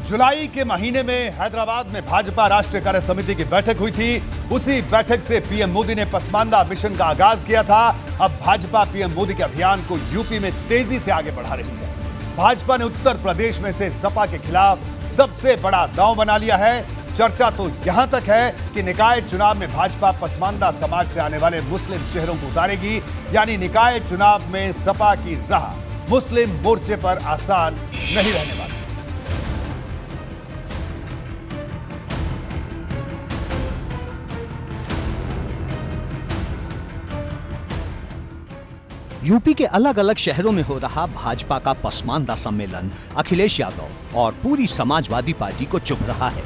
जुलाई के महीने में हैदराबाद में भाजपा राष्ट्रीय कार्य समिति की बैठक हुई थी। उसी बैठक से पीएम मोदी ने पसमानदा मिशन का आगाज किया था। अब भाजपा पीएम मोदी के अभियान को यूपी में तेजी से आगे बढ़ा रही है। भाजपा ने उत्तर प्रदेश में से सपा के खिलाफ सबसे बड़ा दांव बना लिया है। चर्चा तो यहां तक है कि निकाय चुनाव में भाजपा पसमानदा समाज से आने वाले मुस्लिम चेहरों को उतारेगी, यानी निकाय चुनाव में सपा की राह मुस्लिम मोर्चे पर आसान नहीं रहने वाली। यूपी के अलग अलग शहरों में हो रहा भाजपा का पसमानदा सम्मेलन अखिलेश यादव और पूरी समाजवादी पार्टी को चुभ रहा है।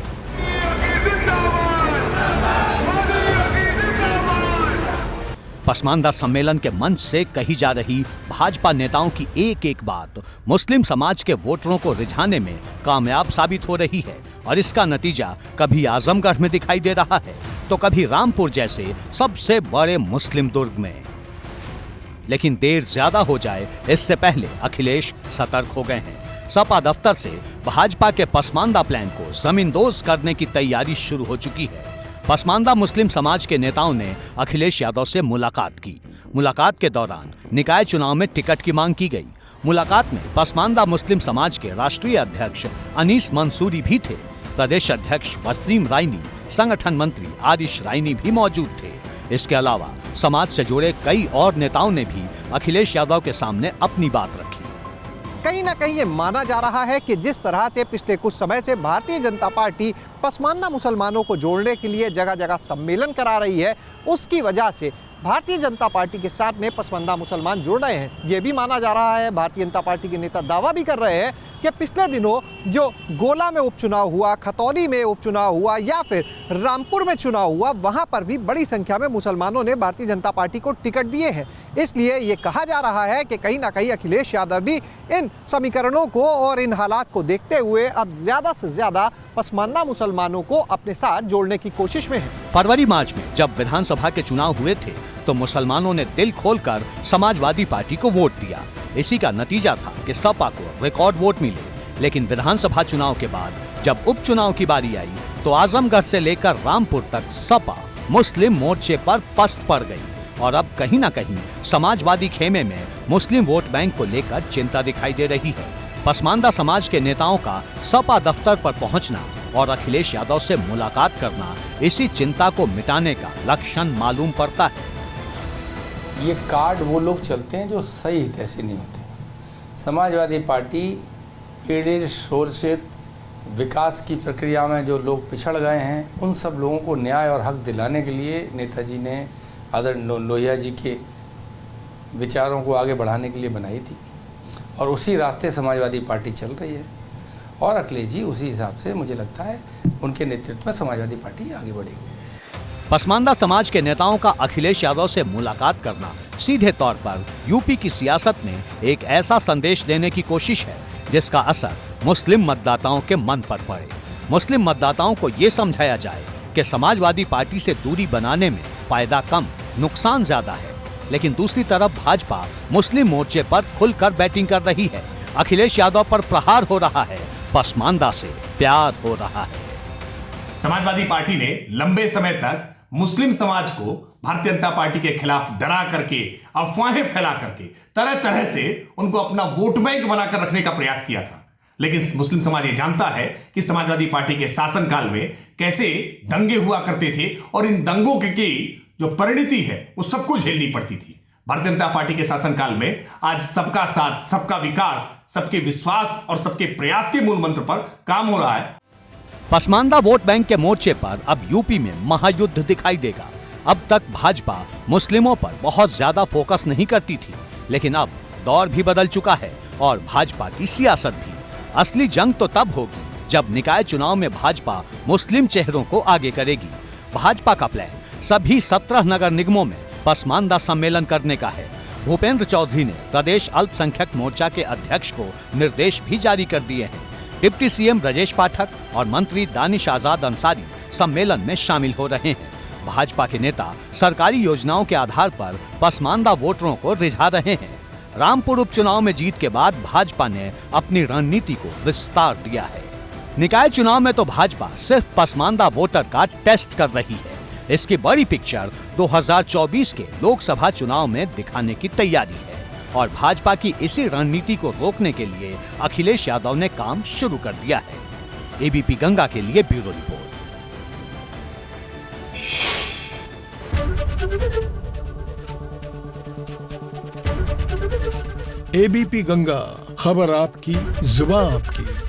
पसमानदा सम्मेलन के मंच से कही जा रही भाजपा नेताओं की एक एक बात मुस्लिम समाज के वोटरों को रिझाने में कामयाब साबित हो रही है और इसका नतीजा कभी आजमगढ़ में दिखाई दे रहा है तो कभी रामपुर जैसे सबसे बड़े मुस्लिम दुर्ग में। लेकिन देर ज्यादा हो जाए इससे पहले अखिलेश सतर्क हो गए हैं। सपा दफ्तर से भाजपा के पसमानदा प्लान को जमींदोज करने की तैयारी शुरू हो चुकी है। पसमानदा मुस्लिम समाज के नेताओं ने अखिलेश यादव से मुलाकात की। मुलाकात के दौरान निकाय चुनाव में टिकट की मांग की गई। मुलाकात में पसमानदा मुस्लिम समाज के राष्ट्रीय अध्यक्ष अनीस मंसूरी भी थे। प्रदेश अध्यक्ष वसीम रायनी, संगठन मंत्री आरिश रायनी भी मौजूद थे। इसके अलावा समाज से जुड़े कई और नेताओं ने भी अखिलेश यादव के सामने अपनी बात रखी। कहीं ना कहीं ये माना जा रहा है कि जिस तरह से पिछले कुछ समय से भारतीय जनता पार्टी पसमानदा मुसलमानों को जोड़ने के लिए जगह जगह सम्मेलन करा रही है, उसकी वजह से भारतीय जनता पार्टी के साथ में पसमानदा मुसलमान जुड़ रहे हैं। ये भी माना जा रहा है, भारतीय जनता पार्टी के नेता दावा भी कर रहे हैं कि पिछले दिनों जो गोला में उपचुनाव हुआ, खतौली में उपचुनाव हुआ या फिर रामपुर में चुनाव हुआ, वहां पर भी बड़ी संख्या में मुसलमानों ने भारतीय जनता पार्टी को टिकट दिए हैं। इसलिए ये कहा जा रहा है कि कहीं ना कहीं अखिलेश यादव भी इन समीकरणों को और इन हालात को देखते हुए अब ज्यादा से ज्यादा पसमानदा मुसलमानों को अपने साथ जोड़ने की कोशिश में है। फरवरी मार्च में जब विधानसभा के चुनाव हुए थे तो मुसलमानों ने दिल खोलकर समाजवादी पार्टी को वोट दिया। इसी का नतीजा था कि सपा को रिकॉर्ड वोट मिले। लेकिन विधानसभा चुनाव के बाद जब उपचुनाव की बारी आई तो आजमगढ़ से लेकर रामपुर तक सपा मुस्लिम मोर्चे पर पस्त पड़ गई और अब कहीं ना कहीं समाजवादी खेमे में मुस्लिम वोट बैंक को लेकर चिंता दिखाई दे रही है। पसमानदा समाज के नेताओं का सपा दफ्तर पर पहुंचना और अखिलेश यादव से मुलाकात करना इसी चिंता को मिटाने का लक्षण मालूम पड़ता है। ये कार्ड वो लोग चलते हैं जो सही हित से नहीं होते। समाजवादी पार्टी पीड़ित शोषित विकास की प्रक्रिया में जो लोग पिछड़ गए हैं, उन सब लोगों को न्याय और हक दिलाने के लिए नेताजी ने आदरणीय लोहिया जी के विचारों को आगे बढ़ाने के लिए बनाई थी और उसी रास्ते समाजवादी पार्टी चल रही है और अखिलेश जी उसी हिसाब से मुझे लगता है उनके नेतृत्व में समाजवादी पार्टी आगे बढ़ेगी। पसमानदा समाज के नेताओं का अखिलेश यादव से मुलाकात करना सीधे तौर पर यूपी की सियासत में एक ऐसा संदेश देने की कोशिश है जिसका असर मुस्लिम मतदाताओं के मन पर पड़े। मुस्लिम मतदाताओं को ये समझाया जाए कि समाजवादी पार्टी से दूरी बनाने में फायदा कम, नुकसान ज्यादा है। लेकिन दूसरी तरफ भाजपा मुस्लिम मोर्चे पर खुलकर बैटिंग कर रही है। अखिलेश यादव पर प्रहार हो रहा है, पसमानदा से प्यार हो रहा है। समाजवादी पार्टी ने लंबे समय तक मुस्लिम समाज को भारतीय जनता पार्टी के खिलाफ डरा करके, अफवाहें फैला करके, तरह तरह से उनको अपना वोट बैंक बनाकर रखने का प्रयास किया था। लेकिन मुस्लिम समाज ये जानता है कि समाजवादी पार्टी के शासनकाल में कैसे दंगे हुआ करते थे और इन दंगों की जो परिणति है वो सबको झेलनी पड़ती थी। भारतीय जनता पार्टी के शासनकाल में आज सबका साथ, सबका विकास, सबके विश्वास और सबके प्रयास के मूल मंत्र पर काम हो रहा है। पसमानदा वोट बैंक के मोर्चे पर अब यूपी में महायुद्ध दिखाई देगा। अब तक भाजपा मुस्लिमों पर बहुत ज्यादा फोकस नहीं करती थी, लेकिन अब दौर भी बदल चुका है और भाजपा की सियासत भी। असली जंग तो तब होगी जब निकाय चुनाव में भाजपा मुस्लिम चेहरों को आगे करेगी। भाजपा का प्लान सभी 17 नगर निगमों में पसमानदा सम्मेलन करने का है। भूपेंद्र चौधरी ने प्रदेश अल्पसंख्यक मोर्चा के अध्यक्ष को निर्देश भी जारी कर दिए हैं। डिप्टी सीएम ब्रजेश पाठक और मंत्री दानिश आजाद अंसारी सम्मेलन में शामिल हो रहे हैं। भाजपा के नेता सरकारी योजनाओं के आधार पर पसमानदा वोटरों को रिझा रहे हैं। रामपुर उपचुनाव में जीत के बाद भाजपा ने अपनी रणनीति को विस्तार दिया है। निकाय चुनाव में तो भाजपा सिर्फ पसमानदा वोटर का टेस्ट कर रही है। इसकी बड़ी पिक्चर 2024 के लोकसभा चुनाव में दिखाने की तैयारी है और भाजपा की इसी रणनीति को रोकने के लिए अखिलेश यादव ने काम शुरू कर दिया है। एबीपी गंगा के लिए ब्यूरो रिपोर्ट। एबीपी गंगा, खबर आपकी, जुबान आपकी।